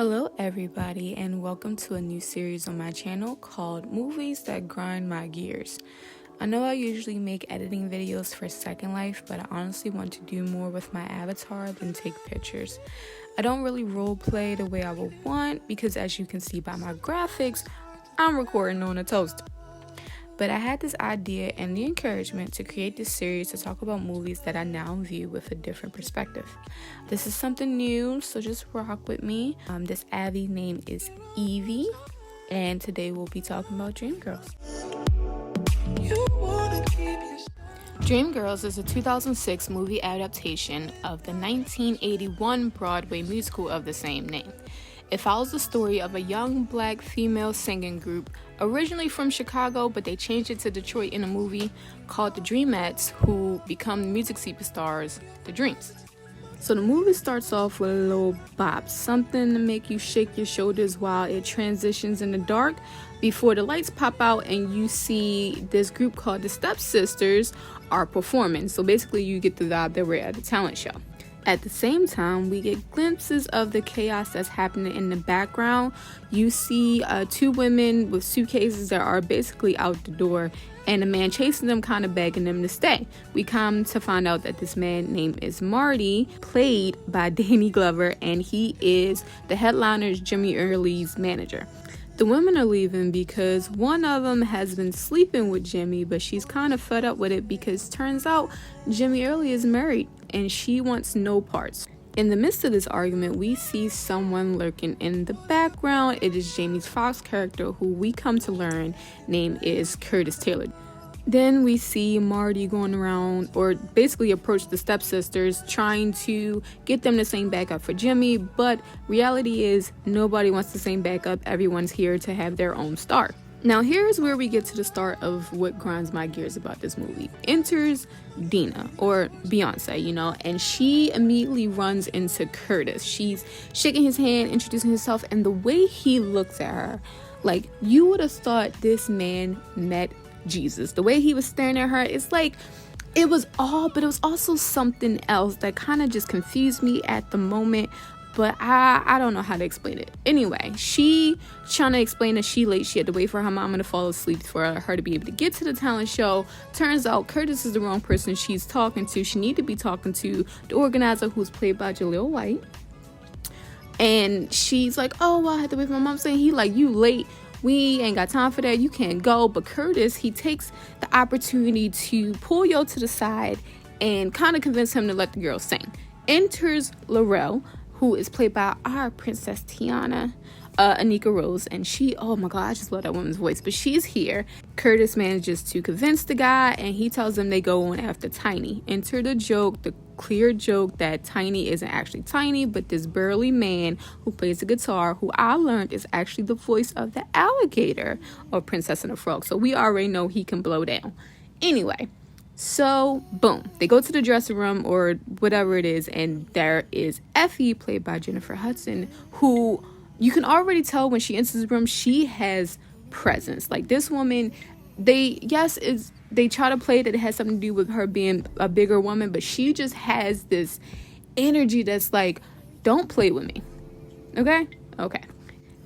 Hello everybody, and welcome to a new series on my channel called Movies That Grind My Gears. I know I usually make editing videos for Second Life, but I honestly want to do more with my avatar than take pictures. I don't really role play the way I would want because, as you can see by my graphics, I'm recording on a toaster. But I had this idea and the encouragement to create this series to talk about movies that I now view with a different perspective. This is something new, so just rock with me. This Abby name is Evie, and today we'll be talking about DreamGirls. DreamGirls is a 2006 movie adaptation of the 1981 Broadway musical of the same name. It follows the story of a young black female singing group, originally from Chicago, but they changed it to Detroit in a movie called The Dreamettes, who become music superstars, The Dreams. So the movie starts off with a little bop, something to make you shake your shoulders while it transitions in the dark before the lights pop out and you see this group called the Stepsisters are performing. So basically you get the vibe that we're at a talent show. At the same time, we get glimpses of the chaos that's happening in the background. You see two women with suitcases that are basically out the door, and a man chasing them, kind of begging them to stay. We come to find out that this man name is Marty, played by Danny Glover, and he is the headliner's Jimmy Early's manager. The women are leaving because one of them has been sleeping with Jimmy, but she's kind of fed up with it because turns out Jimmy Early is married and she wants no parts. In the midst of this argument, we see someone lurking in the background. It is Jamie Foxx's character, who we come to learn name is Curtis Taylor. Then we see Marty going around, or basically approach the Stepsisters, trying to get them to sing backup for Jimmy, but reality is nobody wants to sing backup. Everyone's here to have their own star. Now here's where we get to the start of what grinds my gears about this movie. Enters Dina, or Beyonce, and she immediately runs into Curtis. She's shaking his hand, introducing himself, and the way he looks at her, like, you would have thought this man met Jesus. The way he was staring at her, it's like it was all, but it was also something else that kind of just confused me at the moment, but I don't know how to explain it. Anyway, she trying to explain that she late, she had to wait for her mama to fall asleep for her to be able to get to the talent show. Turns out Curtis is the wrong person she's talking to. She need to be talking to the organizer, who's played by Jaleel White, and she's like, oh well, I had to wait for my mom. Saying he like, you late, we ain't got time for that, you can't go. But Curtis, he takes the opportunity to pull Yo to the side and kind of convince him to let the girl sing. Enters Laurel, who is played by our Princess Tiana, Anika Rose, and she, oh my god, I just love that woman's voice, but she's here. Curtis manages to convince the guy, and he tells them they go on after Tiny. Enter the joke, the clear joke that Tiny isn't actually Tiny, but this burly man who plays the guitar, who I learned is actually the voice of the alligator or Princess and the Frog, so we already know he can blow down. Anyway, so boom, they go to the dressing room or whatever it is, and there is Effie, played by Jennifer Hudson, who you can already tell when she enters the room, she has presence. Like, this woman, they try to play that it has something to do with her being a bigger woman, but she just has this energy that's like, don't play with me. Okay.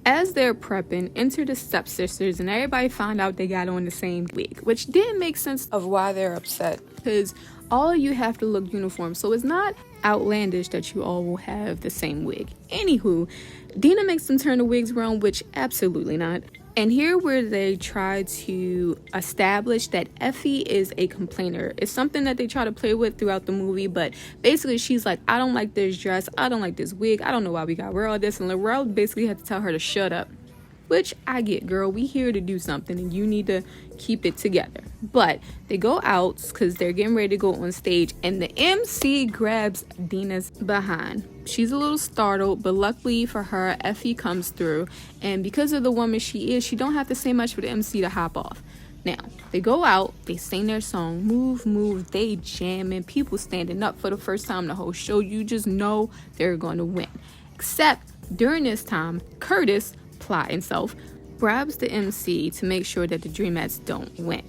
As they're prepping, enter the Stepsisters, and everybody found out they got on the same wig, which didn't make sense of why they're upset, because all of you have to look uniform, so it's not outlandish that you all will have the same wig. Anywho, Dina makes them turn the wigs around, which absolutely not. And here where they try to establish that Effie is a complainer. It's something that they try to play with throughout the movie, but basically she's like, I don't like this dress, I don't like this wig, I don't know why we got wear all this, and Laurel basically had to tell her to shut up. Which I get, girl, we here to do something and you need to keep it together. But they go out because they're getting ready to go on stage, and the MC grabs Dina's behind. She's a little startled, but luckily for her, Effie comes through, and because of the woman she is, she don't have to say much for the MC to hop off. Now, they go out, they sing their song, Move, Move, they jamming, people standing up for the first time the whole show. You just know they're going to win. Except during this time, Curtis, plot himself, grabs the MC to make sure that the Dreamettes don't win.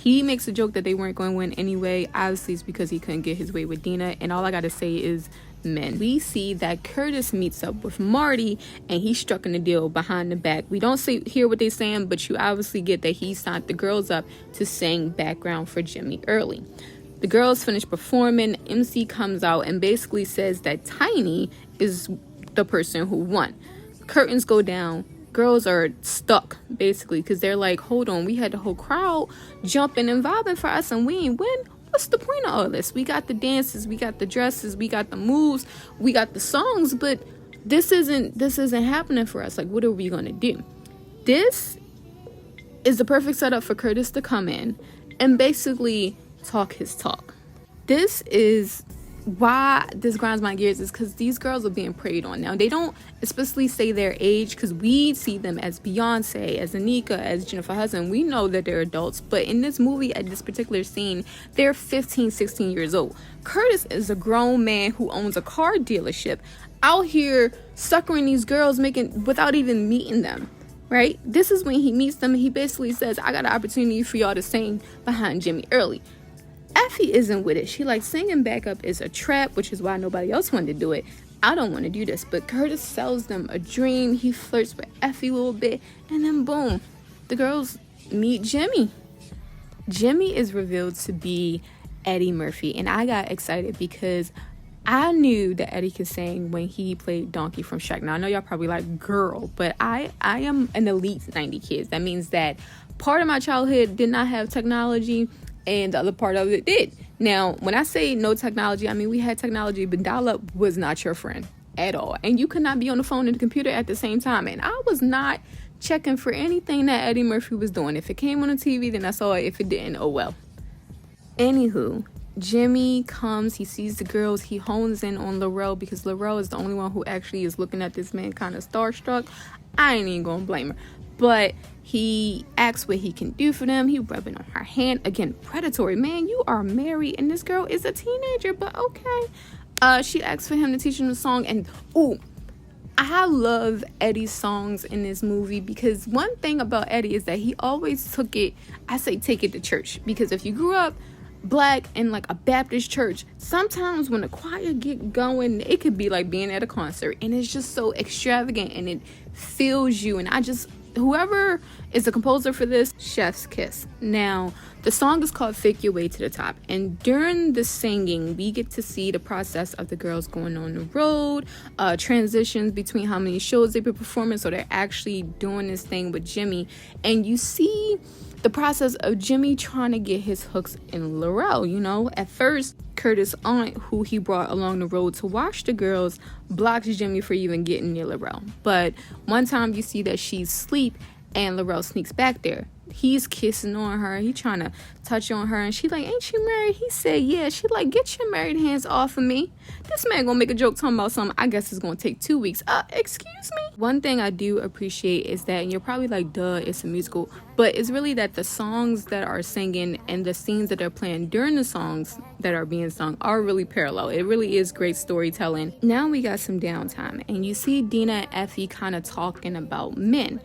He makes a joke that they weren't going to win anyway. Obviously, it's because he couldn't get his way with Dina, and all I gotta say is men. We see that Curtis meets up with Marty and he's struck in a deal behind the back. We don't hear what they're saying, but you obviously get that he signed the girls up to sing background for Jimmy early. The girls finish performing. MC comes out and basically says that Tiny is the person who won. Curtains go down. Girls are stuck basically because they're like, hold on, we had the whole crowd jumping and vibing for us and we ain't win. What's the point of all this? We got the dances, we got the dresses, we got the moves, we got the songs, but this isn't happening for us. Like, what are we gonna do? This is the perfect setup for Curtis to come in and basically talk his talk. This is why this grinds my gears, is because these girls are being preyed on. Now, they don't especially say their age because we see them as Beyonce, as Anika, as Jennifer Hudson. We know that they're adults, but in this movie, at this particular scene, they're 15, 16 years old. Curtis is a grown man who owns a car dealership out here suckering these girls without even meeting them, right? This is when he meets them and he basically says, I got an opportunity for y'all to sing behind Jimmy early. Effie isn't with it. She like, singing backup is a trap, which is why nobody else wanted to do it. I don't want to do this. But Curtis sells them a dream. He flirts with Effie a little bit. And then boom, the girls meet Jimmy. Jimmy is revealed to be Eddie Murphy. And I got excited because I knew that Eddie could sing when he played Donkey from Shrek. Now, I know y'all probably like, girl, but I am an elite 90 kid. That means that part of my childhood did not have technology and the other part of it did. Now, when I say no technology, I mean we had technology, but dial-up was not your friend at all. And you could not be on the phone and the computer at the same time. And I was not checking for anything that Eddie Murphy was doing. If it came on the TV, then I saw it. If it didn't, oh well. Anywho, Jimmy comes, he sees the girls, he hones in on Laurel because Laurel is the only one who actually is looking at this man kind of starstruck. I ain't even gonna blame her. But he asks what he can do for them. He rubbing on her hand. Again, predatory. Man, you are married and this girl is a teenager, but okay. She asks for him to teach him the song. And, ooh, I love Eddie's songs in this movie because one thing about Eddie is that he always take it to church. Because if you grew up black in like a Baptist church, sometimes when the choir get going, it could be like being at a concert. And it's just so extravagant and it fills you. And whoever is the composer for this, chef's kiss. Now, the song is called Fake Your Way to the Top. And during the singing, we get to see the process of the girls going on the road, transitions between how many shows they've been performing. So they're actually doing this thing with Jimmy. And you see the process of Jimmy trying to get his hooks in Laurel. You know, at first, Curtis' aunt, who he brought along the road to watch the girls, blocks Jimmy for even getting near Laurel. But one time you see that she's asleep and Laurel sneaks back there. He's kissing on her. He trying to touch on her. And she like, ain't you married? He said, yeah. She like, get your married hands off of me. This man gonna make a joke talking about something I guess it's gonna take 2 weeks. Excuse me? One thing I do appreciate is that, and you're probably like, duh, it's a musical. But it's really that the songs that are singing and the scenes that are playing during the songs that are being sung are really parallel. It really is great storytelling. Now we got some downtime. And you see Dina and Effie kind of talking about men.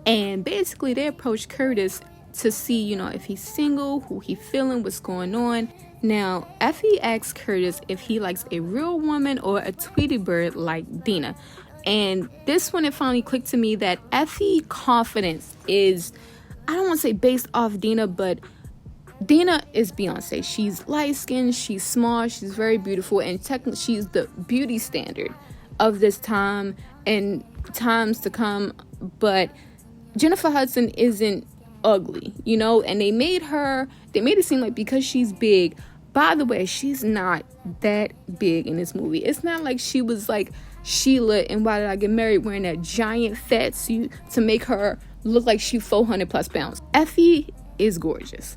And basically they approach Curtis to see, you know, if he's single, who he feeling, what's going on. Now, Effie asks Curtis if he likes a real woman or a Tweety bird like Dina. And this one, it finally clicked to me that Effie's confidence is, I don't want to say based off Dina, but Dina is Beyonce. She's light-skinned, she's small, she's very beautiful, and technically she's the beauty standard of this time and times to come. But Jennifer Hudson isn't ugly, you know, and they made it seem like because she's big. By the way, she's not that big in this movie. It's not like she was like Sheila and Why Did I Get Married wearing that giant fat suit to make her look like she's 400 plus pounds. Effie is gorgeous.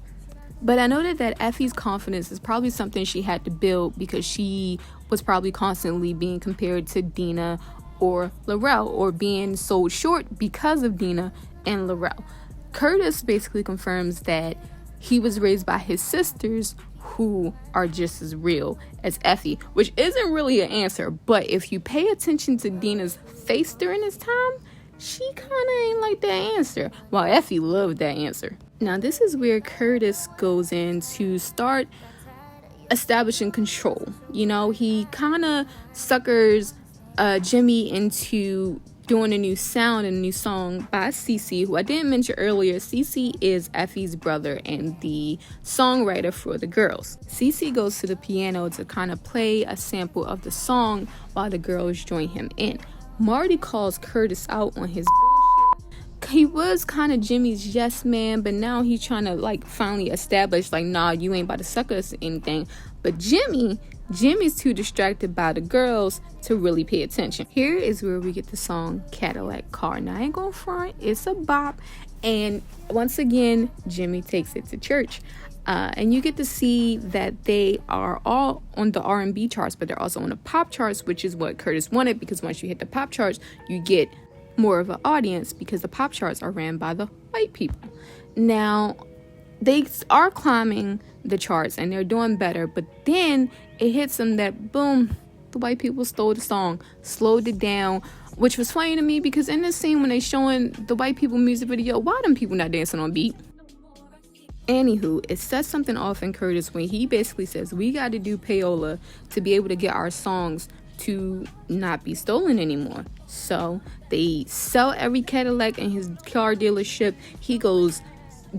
But I know that Effie's confidence is probably something she had to build because she was probably constantly being compared to Dina or Laurel, or being sold short because of Dina and Laurel. Curtis basically confirms that he was raised by his sisters who are just as real as Effie, which isn't really an answer, but if you pay attention to Dina's face during this time, she kind of ain't like that answer, while Effie loved that answer. Now this is where Curtis goes in to start establishing control. You know, he kind of suckers Jimmy into doing a new sound and a new song by Cece, who I didn't mention earlier. Cece is Effie's brother and the songwriter for the girls. Cece goes to the piano to kind of play a sample of the song while the girls join him in. Marty calls Curtis out on his bullshit. He was kind of Jimmy's yes man, but now he's trying to like finally establish like, nah, you ain't about to suck us or anything. But Jimmy's too distracted by the girls to really pay attention. Here is where we get the song Cadillac Car. Now I ain't gonna front, it's a bop. And once again, Jimmy takes it to church. And you get to see that they are all on the R&B charts, but they're also on the pop charts, which is what Curtis wanted, because once you hit the pop charts, you get more of an audience because the pop charts are ran by the white people. Now, they are climbing the charts and they're doing better, but then it hits them that boom, the white people stole the song, slowed it down, which was funny to me because in this scene when they showing the white people music video, why them people not dancing on beat? Anywho, it sets something off in Curtis when he basically says we got to do payola to be able to get our songs to not be stolen anymore. So they sell every Cadillac in his car dealership. He goes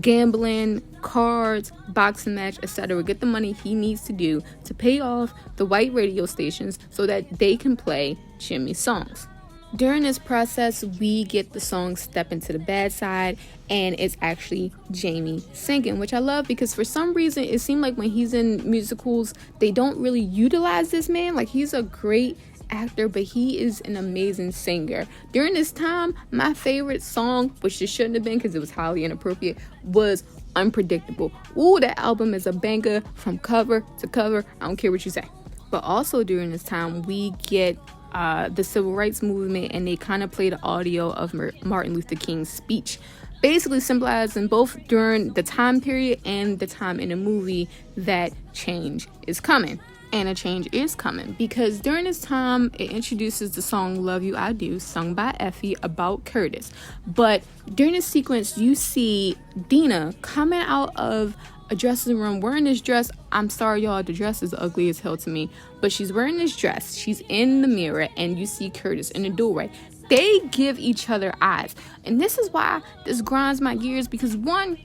gambling, cards, boxing match, etc. Get the money he needs to do to pay off the white radio stations so that they can play Jimmy's songs. During this process, we get the song Step Into the Bad Side, and it's actually Jamie singing, which I love because for some reason it seemed like when he's in musicals, they don't really utilize this man. Like, he's a great actor, but he is an amazing singer. During this time, my favorite song, which it shouldn't have been because it was highly inappropriate, was Unpredictable. Ooh, that album is a banger from cover to cover. I don't care what you say. But also during this time, we get the civil rights movement, and they kind of play the audio of Martin Luther King's speech, basically symbolizing both during the time period and the time in the movie that change is coming. And a change is coming because during this time it introduces the song Love You I Do, sung by Effie, about Curtis. But during this sequence you see Dina coming out of a dressing room wearing this dress. I'm sorry y'all, the dress is ugly as hell to me, but she's wearing this dress. She's in the mirror and you see Curtis in the doorway. They give each other eyes, and this is why this grinds my gears, because one,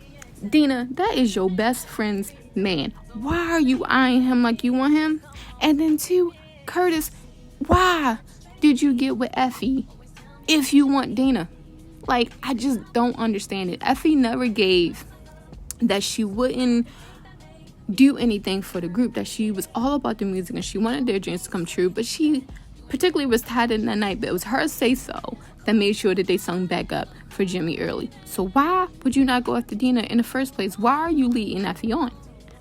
Dina, that is your best friend's man. Why are you eyeing him like you want him? And then two, Curtis, why did you get with Effie if you want Dina? Like, I just don't understand it. Effie never gave that she wouldn't do anything for the group, that she was all about the music and she wanted their dreams to come true, but she particularly was tired in that night, but it was her say so that made sure that they sung back up for Jimmy early. So why would you not go after Dina in the first place? Why are you leading Effie on?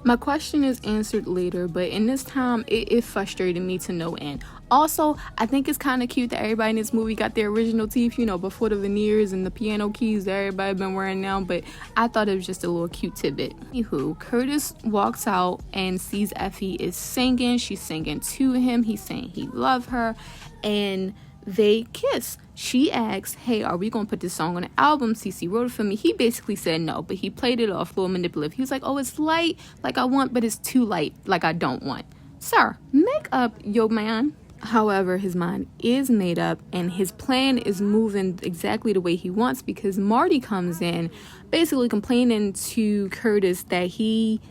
My question is answered later, but in this time, it frustrated me to no end. Also, I think it's kind of cute that everybody in this movie got their original teeth, you know, before the veneers and the piano keys that everybody been wearing now, but I thought it was just a little cute tidbit. Anywho, Curtis walks out and sees Effie is singing. She's singing to him. He's saying he loves her, and they kiss. She asks, hey, are we gonna put this song on an album? Cece wrote it for me. He basically said no, but he played it off a little manipulative. He was like, oh, it's light like I want, but it's too light like I don't want. Sir, make up your man. However, his mind is made up and his plan is moving exactly the way he wants, because Marty comes in basically complaining to Curtis that he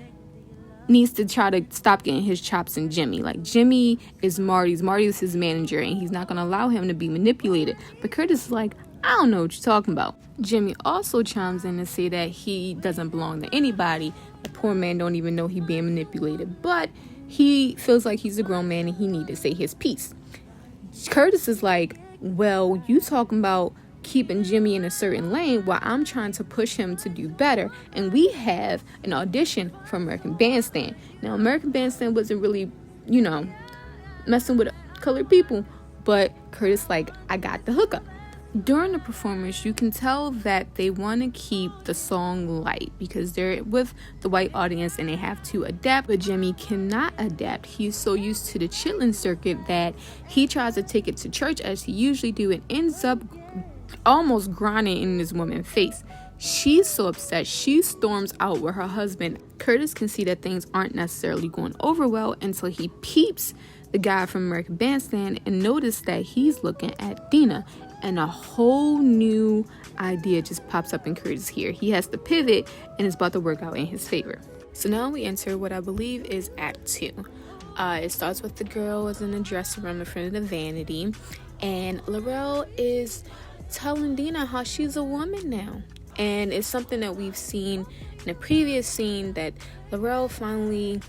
needs to try to stop getting his chops in Jimmy. Like, Jimmy is Marty's his manager, and he's not going to allow him to be manipulated. But Curtis is like, I don't know what you're talking about. Jimmy also chimes in to say that he doesn't belong to anybody. The poor man don't even know he being manipulated, but he feels like he's a grown man and he need to say his piece. Curtis is like, well, you talking about keeping Jimmy in a certain lane while I'm trying to push him to do better, and we have an audition for American Bandstand. Now, American Bandstand wasn't really, you know, messing with colored people, but Curtis like, I got the hookup. During the performance, you can tell that they want to keep the song light because they're with the white audience and they have to adapt, but Jimmy cannot adapt. He's so used to the chitlin circuit that he tries to take it to church as he usually do and ends up almost grinding in this woman's face. She's so upset, she storms out with her husband. Curtis can see that things aren't necessarily going over well until he peeps the guy from American Bandstand and notices that he's looking at Dina. And a whole new idea just pops up in Curtis here. He has to pivot and it's about to work out in his favor. So now we enter what I believe is Act 2. It starts with the girls in the dressing room in front of the vanity. And Laurel is telling Dina how she's a woman now. And it's something that we've seen in a previous scene that Laurel finally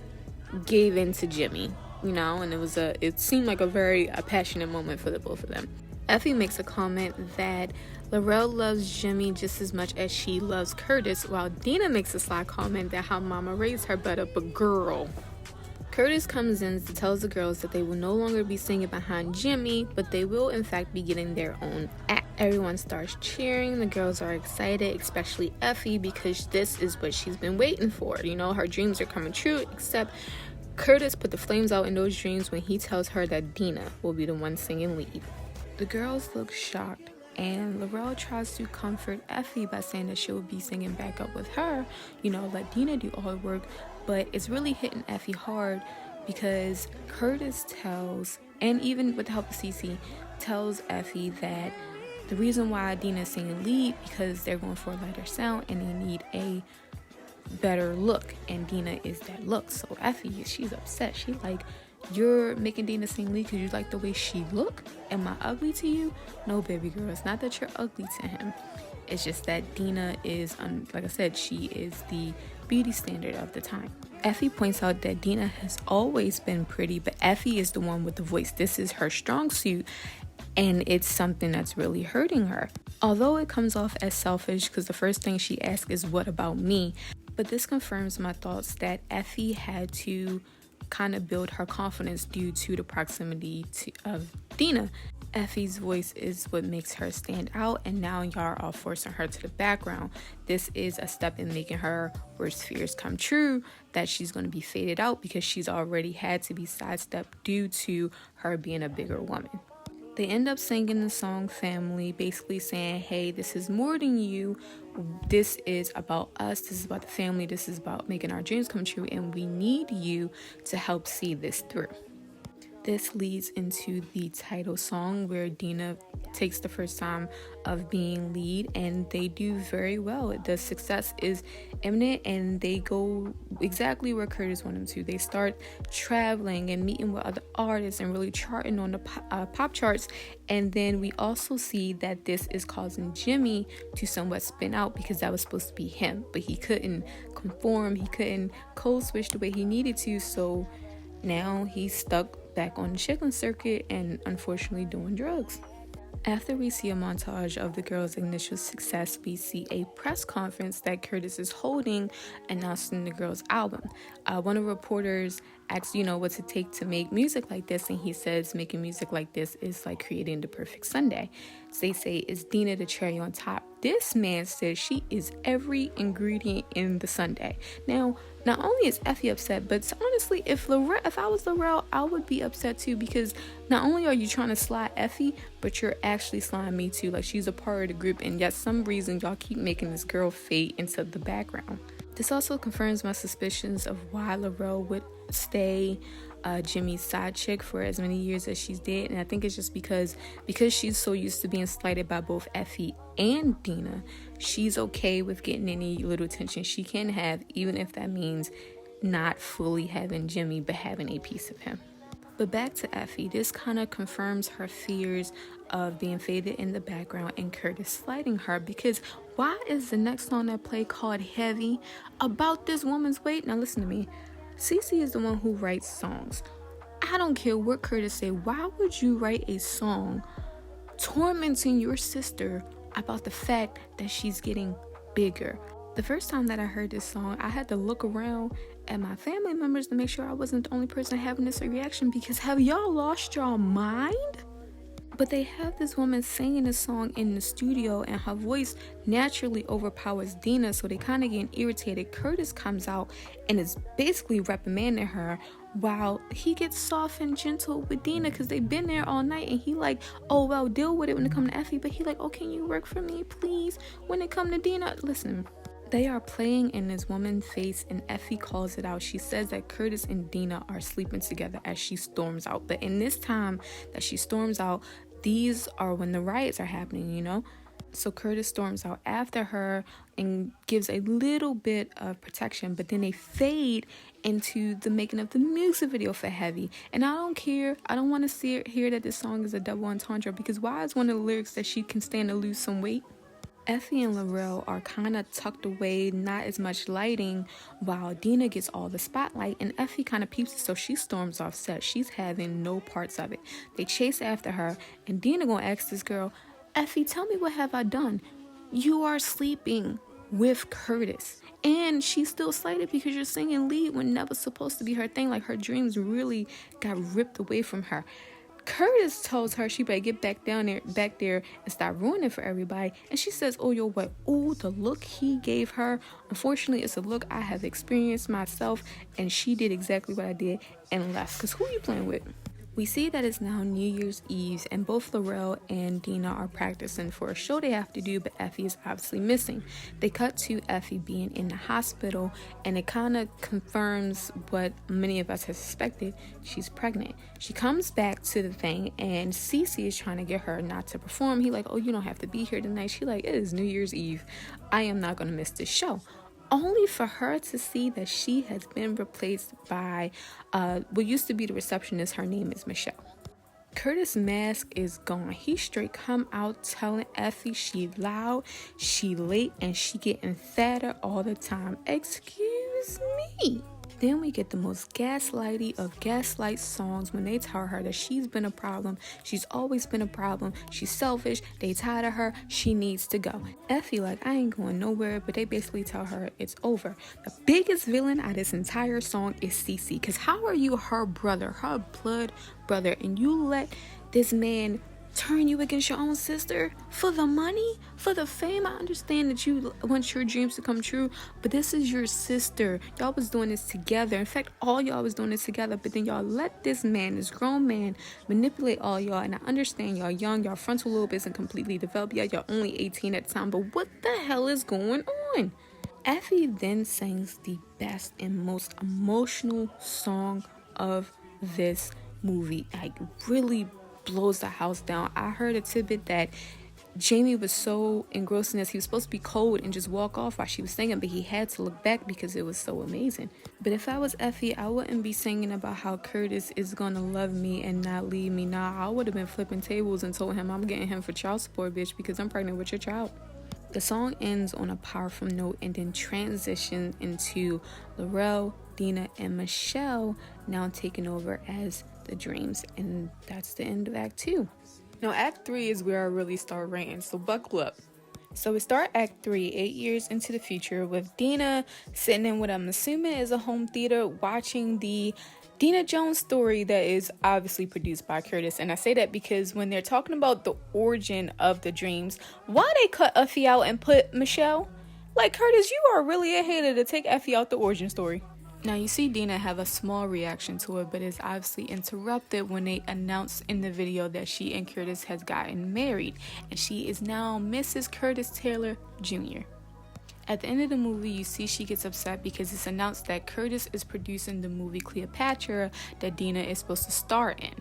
gave in to Jimmy, and it seemed like a passionate moment for the both of them. Effie makes a comment that Laurel loves Jimmy just as much as she loves Curtis, while Dina makes a sly comment that how mama raised her but up a girl. Curtis comes in to tell the girls that they will no longer be singing behind Jimmy, but they will in fact be getting their own act. Everyone starts cheering. The girls are excited, especially Effie, because this is what she's been waiting for. Her dreams are coming true, except Curtis put the flames out in those dreams when he tells her that Dina will be the one singing lead. The girls look shocked, and Laurel tries to comfort Effie by saying that she'll be singing back up with her, let Dina do all the work. But it's really hitting Effie hard because Curtis tells, and even with the help of Cece, tells Effie that the reason why Dina is singing lead because they're going for a lighter sound and they need a better look, and Dina is that look. So Effie, she's upset. She's like, you're making Dina sing lead because you like the way she look? Am I ugly to you? No, baby girl, it's not that you're ugly to him. It's just that Dina is, like I said, she is the beauty standard of the time. Effie points out that Dina has always been pretty, but Effie is the one with the voice. This is her strong suit, and it's something that's really hurting her. Although it comes off as selfish because the first thing she asks is, what about me? But this confirms my thoughts that Effie had to kind of build her confidence due to the proximity of Dina. Effie's voice is what makes her stand out, and now y'all are forcing her to the background. This is a step in making her worst fears come true, that she's going to be faded out because she's already had to be sidestepped due to her being a bigger woman. They end up singing the song Family, basically saying, hey, this is more than you. This is about us. This is about the family. This is about making our dreams come true, and we need you to help see this through. This leads into the title song where Dina takes the first time of being lead, and they do very well. The success is imminent, and they go exactly where Curtis wanted them to. They start traveling and meeting with other artists and really charting on the pop charts. And then we also see that this is causing Jimmy to somewhat spin out because that was supposed to be him, but he couldn't conform. He couldn't code switch the way he needed to. So now he's stuck back on the chicken circuit and unfortunately doing drugs. After we see a montage of the girls' initial success, we see a press conference that Curtis is holding announcing the girls' album. One of the reporters asks, what's it take to make music like this? And he says making music like this is like creating the perfect sundae. So they say, is Dina the cherry on top? This man says she is every ingredient in the sundae. Now, not only is Effie upset, but honestly, if I was Laurel, I would be upset too, because not only are you trying to slide Effie, but you're actually sliding me too. Like, she's a part of the group, and yet some reason y'all keep making this girl fade into the background. This also confirms my suspicions of why Laurel would stay Jimmy's side chick for as many years as she's did, and I think it's just because she's so used to being slighted by both Effie and Dina. She's okay with getting any little attention she can have, even if that means not fully having Jimmy but having a piece of him. But back to Effie, this kind of confirms her fears of being faded in the background and Curtis slighting her, because why is the next song that play called Heavy about this woman's weight? Now listen to me. Cece is the one who writes songs. I don't care what Curtis say. Why would you write a song tormenting your sister about the fact that she's getting bigger? The first time that I heard this song, I had to look around at my family members to make sure I wasn't the only person having this reaction, because have y'all lost your mind? But they have this woman singing a song in the studio, and her voice naturally overpowers Dina, so they kind of get irritated. Curtis comes out and is basically reprimanding her while he gets soft and gentle with Dina, because they've been there all night, and he like, oh well, deal with it when it come to Effie, but he like, oh, can you work for me please when it come to Dina? Listen, they are playing in this woman's face, and Effie calls it out. She says that Curtis and Dina are sleeping together as she storms out. But in this time that she storms out, these are when the riots are happening, you know? So Curtis storms out after her and gives a little bit of protection, but then they fade into the making of the music video for Heavy. And I don't care. I don't want to hear that this song is a double entendre, because why is one of the lyrics that she can stand to lose some weight? Effie and Laurel are kind of tucked away, not as much lighting, while Dina gets all the spotlight, and Effie kind of peeps it, so she storms off set. She's having no parts of it. They chase after her, and Dina gonna ask this girl, Effie, tell me, what have I done? You are sleeping with Curtis. And she's still slighted because you're singing lead when never supposed to be her thing. Like, her dreams really got ripped away from her. Curtis tells her she better get back there and stop ruining for everybody. And she says, oh, yo, what? Oh, the look he gave her. Unfortunately, it's a look I have experienced myself, and she did exactly what I did and left. Because who you playing with? We see that it's now New Year's Eve, and both Laurel and Dina are practicing for a show they have to do, but Effie is obviously missing. They cut to Effie being in the hospital, and it kind of confirms what many of us have suspected. She's pregnant. She comes back to the thing, and Cece is trying to get her not to perform. He like, oh, you don't have to be here tonight. She like, it is New Year's Eve. I am not going to miss this show. Only for her to see that she has been replaced by what used to be the receptionist. Her name is Michelle. Curtis' mask is gone. He straight come out telling Effie she loud, she late, and she getting fatter all the time. Excuse me. Then we get the most gaslighty of gaslight songs when they tell her that she's been a problem. She's always been a problem. She's selfish. They tired of her. She needs to go. Effie like, I ain't going nowhere, but they basically tell her it's over. The biggest villain out of this entire song is Cece, because how are you her brother, her blood brother, and you let this man turn you against your own sister for the money, for the fame? I understand that you want your dreams to come true, but this is your sister. Y'all was doing this together. In fact, all y'all was doing this together, but then y'all let this man, this grown man, manipulate all y'all. And I understand y'all young, y'all frontal lobe isn't completely developed yet. Y'all only 18 at the time, but what the hell is going on? Effie then sings the best and most emotional song of this movie. Like, really blows the house down. I heard a tidbit that Jamie was so engrossed in this, he was supposed to be cold and just walk off while she was singing, but he had to look back because it was so amazing. But if I was Effie, I wouldn't be singing about how Curtis is gonna love me and not leave me. Nah, I would have been flipping tables and told him I'm getting him for child support, bitch, because I'm pregnant with your child. The song ends on a powerful note and then transitions into Laurel, Dina, and Michelle now taking over as the Dreams, and that's the end of Act 2. Now Act 3 is where I really start ranting, so buckle up. So we start Act 3 8 years into the future with Dina sitting in what I'm assuming is a home theater watching the Dina Jones story that is obviously produced by Curtis. And I say that because when they're talking about the origin of the Dreams, why they cut Effie out and put Michelle? Like, Curtis, you are really a hater to take Effie out the origin story. Now you see Dina have a small reaction to it, but it's obviously interrupted when they announce in the video that she and Curtis has gotten married, and she is now Mrs. Curtis Taylor Jr. At the end of the movie, you see she gets upset because it's announced that Curtis is producing the movie Cleopatra that Dina is supposed to star in.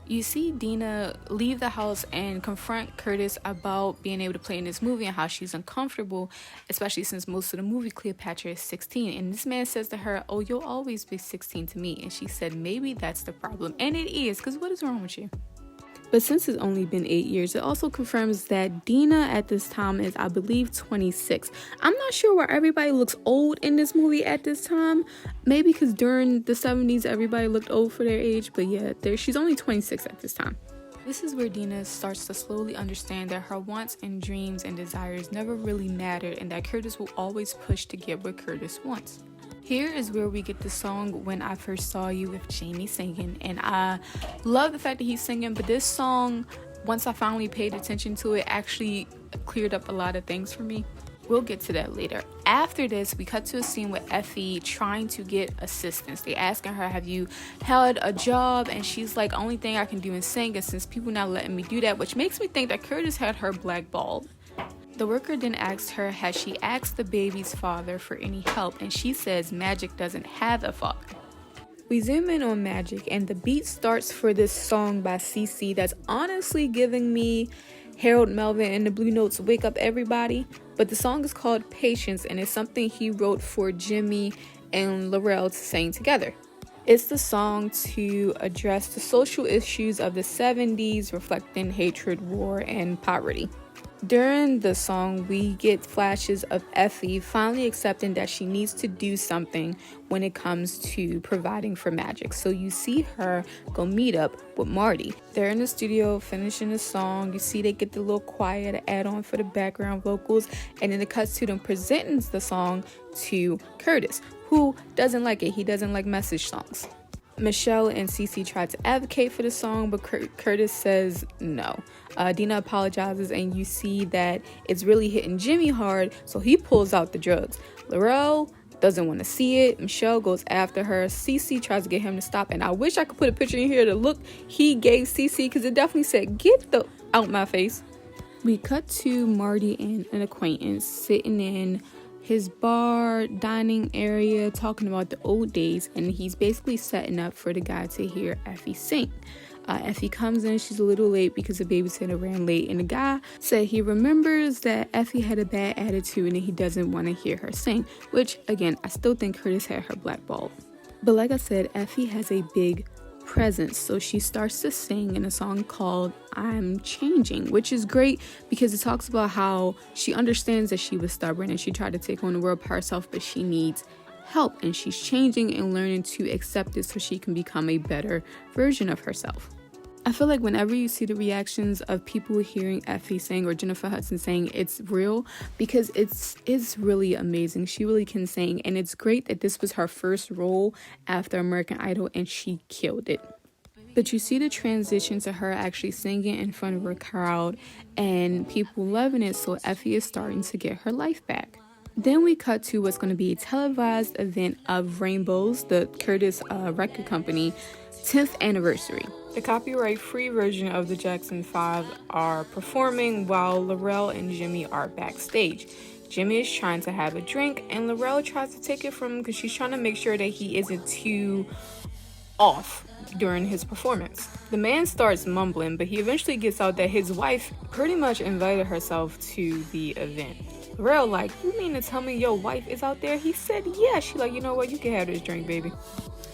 You see Dina leave the house and confront Curtis about being able to play in this movie and how she's uncomfortable, especially since most of the movie Cleopatra is 16. And this man says to her, oh, you'll always be 16 to me. And she said, maybe that's the problem. And it is, because what is wrong with you? But since it's only been 8 years, it also confirms that Dina at this time is, I believe, 26. I'm not sure why everybody looks old in this movie at this time. Maybe because during the 70s, everybody looked old for their age. But yeah, she's only 26 at this time. This is where Dina starts to slowly understand that her wants and dreams and desires never really mattered, and that Curtis will always push to get what Curtis wants. Here is where we get the song When I First Saw You with Jamie singing, and I love the fact that he's singing, but this song once I finally paid attention to it, actually cleared up a lot of things for me. We'll get to that later. After this, we cut to a scene with Effie trying to get assistance. They asking her, have you held a job? And she's like, only thing I can do is sing, and since people not letting me do that, which makes me think that Curtis had her blackballed. The worker then asks her, has she asked the baby's father for any help? And she says Magic doesn't have a father. We zoom in on Magic, and the beat starts for this song by CC that's honestly giving me Harold Melvin and the Blue Notes Wake Up Everybody. But the song is called Patience, and it's something he wrote for Jimmy and Laurel to sing together. It's the song to address the social issues of the 70s, reflecting hatred, war, and poverty. During the song, we get flashes of Effie finally accepting that she needs to do something when it comes to providing for Magic. So you see her go meet up with Marty. They're in the studio finishing the song. You see they get the little choir to add on for the background vocals, and then it cuts to them presenting the song to Curtis, who doesn't like it. He doesn't like message songs. Michelle and Cece tried to advocate for the song, but Curtis says no. Dina apologizes, and you see that it's really hitting Jimmy hard, so he pulls out the drugs. Laurel doesn't want to see it. Michelle goes after her. Cece tries to get him to stop, and I wish I could put a picture in here to look he gave Cece, because it definitely said, get the out my face. We cut to Marty and an acquaintance sitting in his bar dining area talking about the old days, and he's basically setting up for the guy to hear Effie sing. Effie comes in, she's a little late because the babysitter ran late, and the guy said he remembers that Effie had a bad attitude and he doesn't want to hear her sing, which again, I still think Curtis had her blackballed. But like I said, Effie has a big presence, so she starts to sing in a song called I'm Changing, which is great because it talks about how she understands that she was stubborn and she tried to take on the world by herself, but she needs help and she's changing and learning to accept it so she can become a better version of herself. I feel like whenever you see the reactions of people hearing Effie sing or Jennifer Hudson sing, it's real because it's really amazing. She really can sing, and it's great that this was her first role after American Idol and she killed it. But you see the transition to her actually singing in front of a crowd and people loving it, so Effie is starting to get her life back. Then we cut to what's going to be a televised event of Rainbows, the Curtis record company, 10th anniversary. The copyright-free version of the Jackson 5 are performing while Laurel and Jimmy are backstage. Jimmy is trying to have a drink and Laurel tries to take it from him because she's trying to make sure that he isn't too off during his performance. The man starts mumbling, but he eventually gets out that his wife pretty much invited herself to the event. Laurel like, you mean to tell me your wife is out there? He said, yeah. She like, you know what? You can have this drink, baby.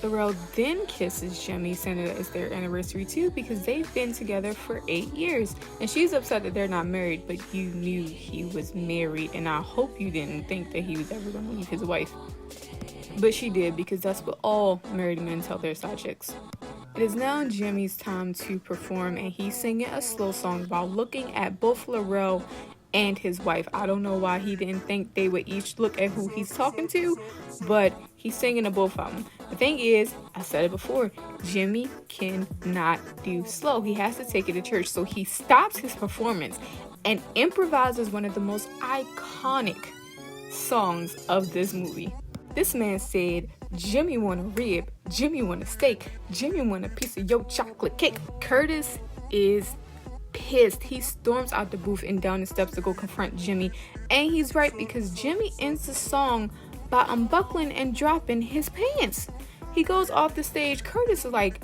Laurel then kisses Jimmy, saying that it's their anniversary too because they've been together for 8 years. And she's upset that they're not married, but you knew he was married, and I hope you didn't think that he was ever going to leave his wife. But she did, because that's what all married men tell their side chicks. It is now Jimmy's time to perform, and he's singing a slow song while looking at both Laurel and his wife. I don't know why he didn't think they would each look at who he's talking to, but he's singing to both of them. The thing is, I said it before, Jimmy cannot do slow. He has to take it to church. So he stops his performance and improvises one of the most iconic songs of this movie. This man said, Jimmy want a rib, Jimmy want a steak, Jimmy want a piece of your chocolate cake. Curtis is pissed. He storms out the booth and down the steps to go confront Jimmy. And he's right, because Jimmy ends the song by unbuckling and dropping his pants. He goes off the stage. Curtis is like,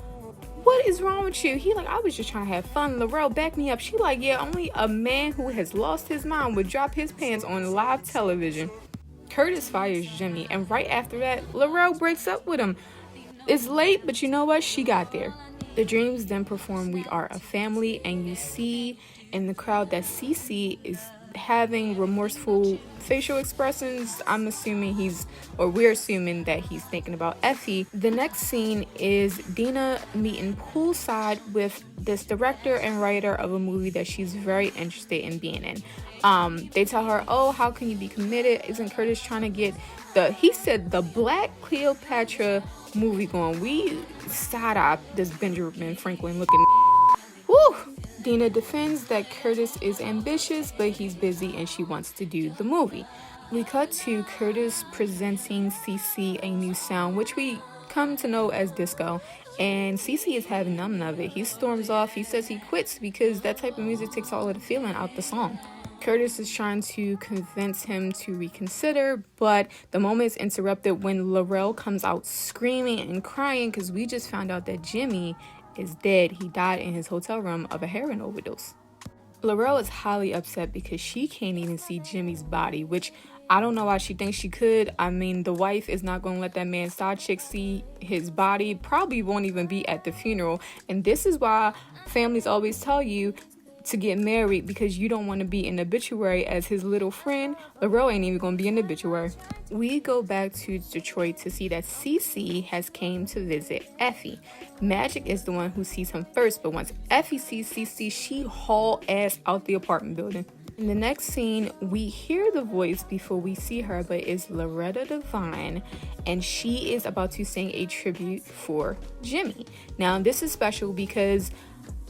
what is wrong with you? He like, I was just trying to have fun. Laurel, back me up. She like, yeah, only a man who has lost his mind would drop his pants on live television. Curtis fires Jimmy, and right after that, Laurel breaks up with him. It's late, but you know what? She got there. The Dreams then perform We Are a Family, and you see in the crowd that CC is having remorseful facial expressions. I'm assuming we're assuming that he's thinking about Effie. The next scene is Dina meeting poolside with this director and writer of a movie that she's very interested in being in. They tell her, oh, how can you be committed? Isn't Curtis trying to get the Black Cleopatra movie going? We side-eye this Benjamin Franklin looking. Woo! Dina defends that Curtis is ambitious, but he's busy and she wants to do the movie. We cut to Curtis presenting Cece a new sound, which we come to know as disco, and Cece is having none of it. He storms off. He says he quits because that type of music takes all of the feeling out the song. Curtis is trying to convince him to reconsider, but the moment is interrupted when Laurel comes out screaming and crying because we just found out that Jimmy is dead. He died in his hotel room of a heroin overdose. Laurel is highly upset because she can't even see Jimmy's body, which I don't know why she thinks she could. I mean, the wife is not going to let that man's side chick see his body, probably won't even be at the funeral. And this is why families always tell you to get married, because you don't want to be in the obituary as his little friend. Laurel ain't even going to be in the obituary. We go back to Detroit to see that Cece has came to visit Effie. Magic is the one who sees him first, but once Effie sees Cece, she haul ass out the apartment building. In the next scene, we hear the voice before we see her, but it's Loretta Devine, and she is about to sing a tribute for Jimmy. Now, this is special because,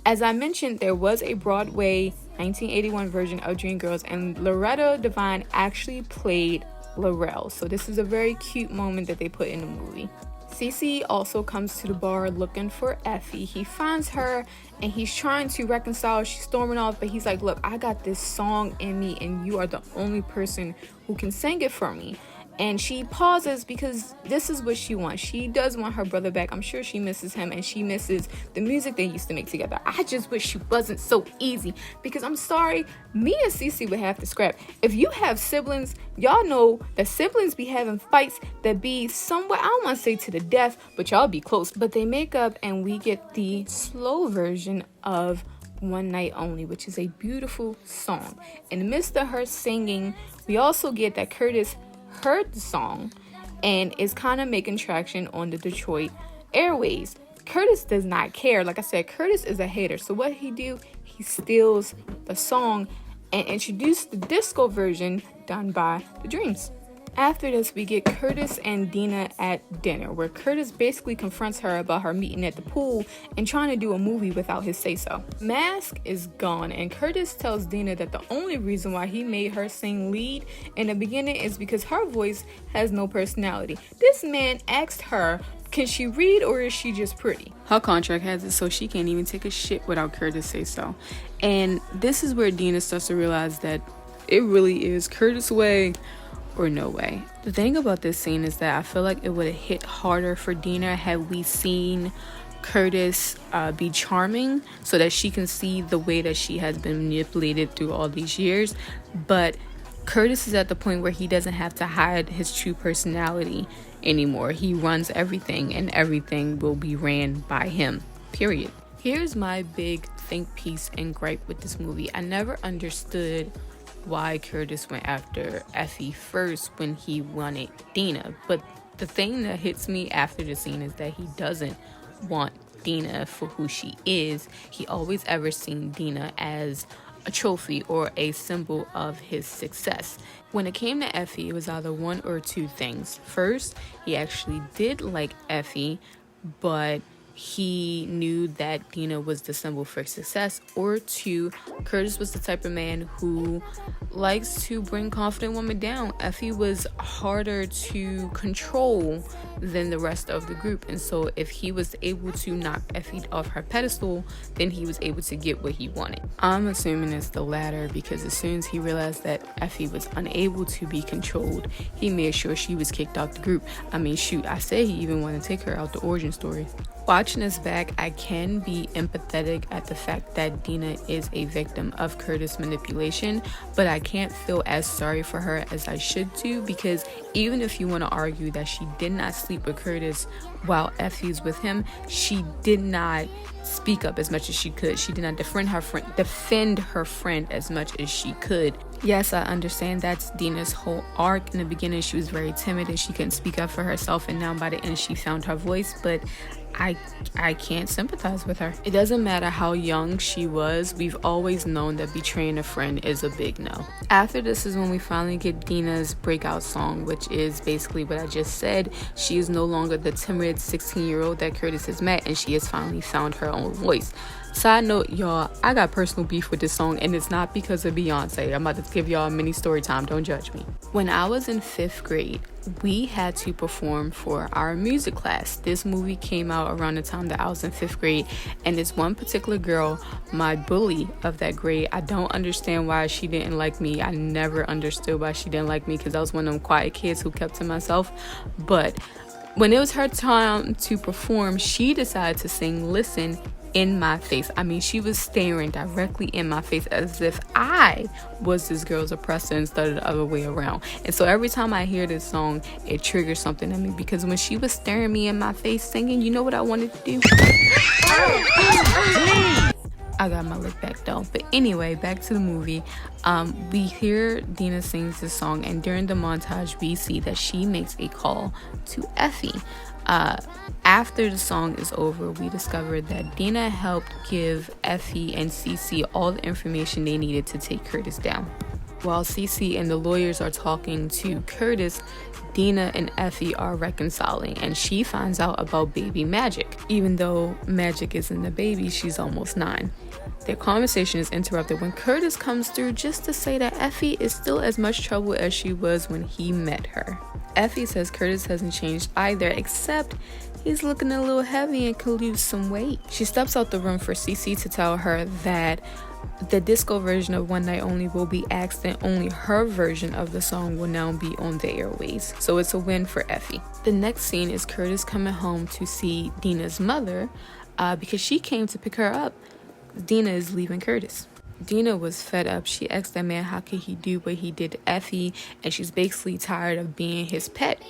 as I mentioned, there was a Broadway 1981 version of DreamGirls, and Loretta Devine actually played Laurel. So this is a very cute moment that they put in the movie. Cece also comes to the bar looking for Effie. He finds her and he's trying to reconcile. She's storming off, but he's like, look, I got this song in me and you are the only person who can sing it for me. And she pauses because this is what she wants. She does want her brother back. I'm sure she misses him and she misses the music they used to make together. I just wish she wasn't so easy, because I'm sorry, me and Cece would have to scrap. If you have siblings, y'all know that siblings be having fights that be somewhat, I don't want to say to the death, but y'all be close. But they make up and we get the slow version of One Night Only, which is a beautiful song. In the midst of her singing, we also get that Curtis heard the song and is kind of making traction on the Detroit airways. Curtis does not care. Like I said, Curtis is a hater. So what he do? He steals the song and introduced the disco version done by the Dreams. After this, we get Curtis and Dina at dinner, where Curtis basically confronts her about her meeting at the pool and trying to do a movie without his say-so. Mask is gone, and Curtis tells Dina that the only reason why he made her sing lead in the beginning is because her voice has no personality. This man asked her, can she read or is she just pretty? Her contract has it so she can't even take a shit without Curtis say-so. And this is where Dina starts to realize that it really is Curtis' way or no way. The thing about this scene is that I feel like it would have hit harder for Dina had we seen Curtis be charming, so that she can see the way that she has been manipulated through all these years. But Curtis is at the point where he doesn't have to hide his true personality anymore. He runs everything and everything will be ran by him, period. Here's my big think piece and gripe with this movie. I never understood why Curtis went after Effie first when he wanted Dina. But the thing that hits me after the scene is that he doesn't want Dina for who she is. He always ever seen Dina as a trophy or a symbol of his success. When it came to Effie, it was either one or two things. First, he actually did like Effie, but he knew that Dina was the symbol for success. Or two, Curtis was the type of man who likes to bring confident women down. Effie was harder to control than the rest of the group, and so if he was able to knock Effie off her pedestal, then he was able to get what he wanted. I'm assuming it's the latter, because as soon as he realized that Effie was unable to be controlled, he made sure she was kicked out the group. I mean, shoot, I said he even wanted to take her out the origin story. Watching this back, I can be empathetic at the fact that Dina is a victim of Curtis' manipulation, but I can't feel as sorry for her as I should do, because even if you want to argue that she did not sleep with Curtis while Effie's with him, she did not speak up as much as she could. She did not defend her friend as much as she could. Yes, I understand that's Dina's whole arc. In the beginning, she was very timid and she couldn't speak up for herself, and now by the end, she found her voice, but I can't sympathize with her. It doesn't matter how young she was, we've always known that betraying a friend is a big no. After this is when we finally get Dina's breakout song, which is basically what I just said. She is no longer the timid 16-year-old that Curtis has met, and she has finally found her own voice. Side note, y'all, I got personal beef with this song, and it's not because of Beyonce. I'm about to give y'all a mini story time. Don't judge me. When I was in 5th grade, we had to perform for our music class. This movie came out around the time that I was in 5th grade, and this one particular girl, my bully of that grade, I don't understand why she didn't like me. I never understood why she didn't like me, because I was one of them quiet kids who kept to myself. But when it was her time to perform, she decided to sing Listen in my face. I mean, she was staring directly in my face as if I was this girl's oppressor instead of the other way around. And so every time I hear this song, it triggers something in me, because when she was staring me in my face singing, you know what I wanted to do? I got my lick back though. But anyway, back to the movie. We hear Dina sings this song, and during the montage we see that she makes a call to Effie. After the song is over, we discover that Dina helped give Effie and Cece all the information they needed to take Curtis down. While Cece and the lawyers are talking to Curtis, Dina and Effie are reconciling, and she finds out about baby Magic. Even though Magic isn't a baby, she's almost 9. Their conversation is interrupted when Curtis comes through just to say that Effie is still as much trouble as she was when he met her. Effie says Curtis hasn't changed either, except he's looking a little heavy and could lose some weight. She steps out the room for Cece to tell her that the disco version of One Night Only will be axed, and only her version of the song will now be on the airways. So it's a win for Effie. The next scene is Curtis coming home to see Dina's mother because she came to pick her up. Dina is leaving Curtis. Dina was fed up. She asked that man how could he do what he did to Effie, and she's basically tired of being his pet.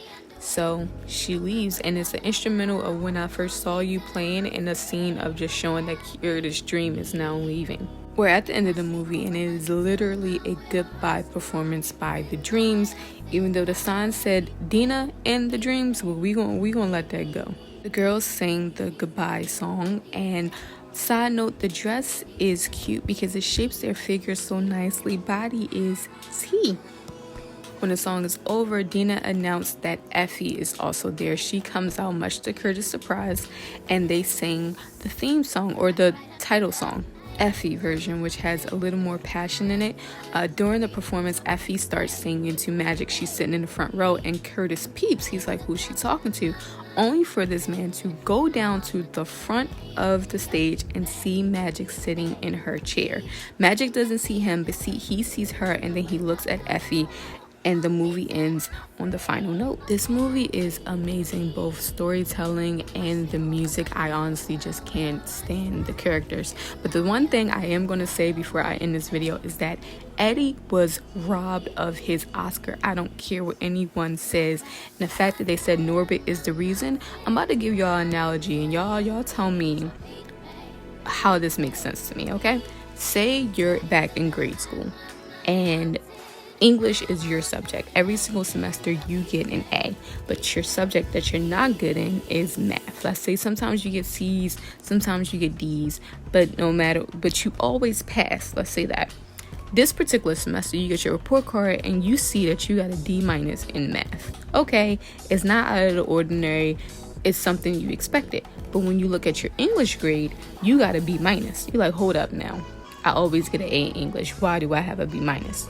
So she leaves, and it's an instrumental of When I First Saw You playing in a scene of just showing that Curtis' dream is now leaving. We're at the end of the movie, and it is literally a goodbye performance by the Dreams. Even though the sign said Dina and the Dreams, well, we gonna let that go. The girls sang the goodbye song, and side note, the dress is cute because it shapes their figure so nicely. Body is tea. When the song is over, Dina announced that Effie is also there. She comes out much to Curtis' surprise, and they sing the theme song, or the title song, Effie version, which has a little more passion in it. During the performance, Effie starts singing to Magic. She's sitting in the front row, and Curtis peeps. He's like, who's she talking to? Only for this man to go down to the front of the stage and see Magic sitting in her chair. Magic doesn't see him, but he sees her, and then he looks at Effie, and the movie ends on the final note. This movie is amazing, both storytelling and the music. I honestly just can't stand the characters. But the one thing I am going to say before I end this video is that Eddie was robbed of his Oscar. I don't care what anyone says. And the fact that they said Norbit is the reason, I'm about to give y'all an analogy, and y'all tell me how this makes sense to me, okay? Say you're back in grade school, and English is your subject. Every single semester you get an A, but your subject that you're not good in is math. Let's say sometimes you get C's, sometimes you get D's, but you always pass. Let's say that. This particular semester you get your report card and you see that you got a D- in math. Okay, it's not out of the ordinary. It's something you expected. But when you look at your English grade, you got a B-. You're like, hold up now. I always get an A in English. Why do I have a B-?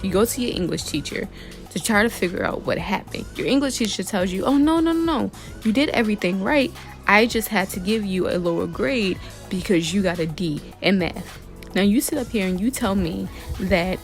You go to your English teacher to try to figure out what happened. Your English teacher tells you, oh, no. You did everything right. I just had to give you a lower grade because you got a D in math. Now you sit up here and you tell me that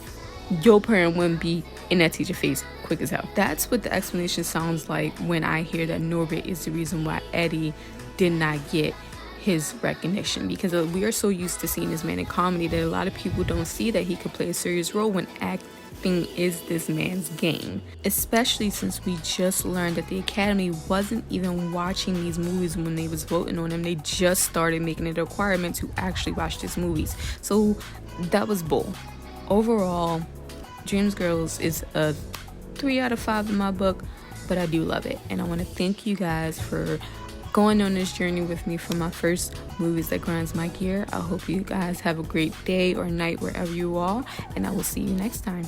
your parent wouldn't be in that teacher's face quick as hell. That's what the explanation sounds like when I hear that Norbit is the reason why Eddie did not get his recognition, because we are so used to seeing this man in comedy that a lot of people don't see that he could play a serious role when acting is this man's game, especially since we just learned that the Academy wasn't even watching these movies when they was voting on them. They just started making it a requirement to actually watch these movies, so that was bull. Overall, DreamGirls is a 3 out of 5 in my book, but I do love it, and I want to thank you guys for going on this journey with me for my first movies that grinds my gear. I hope you guys have a great day or night wherever you are, and I will see you next time.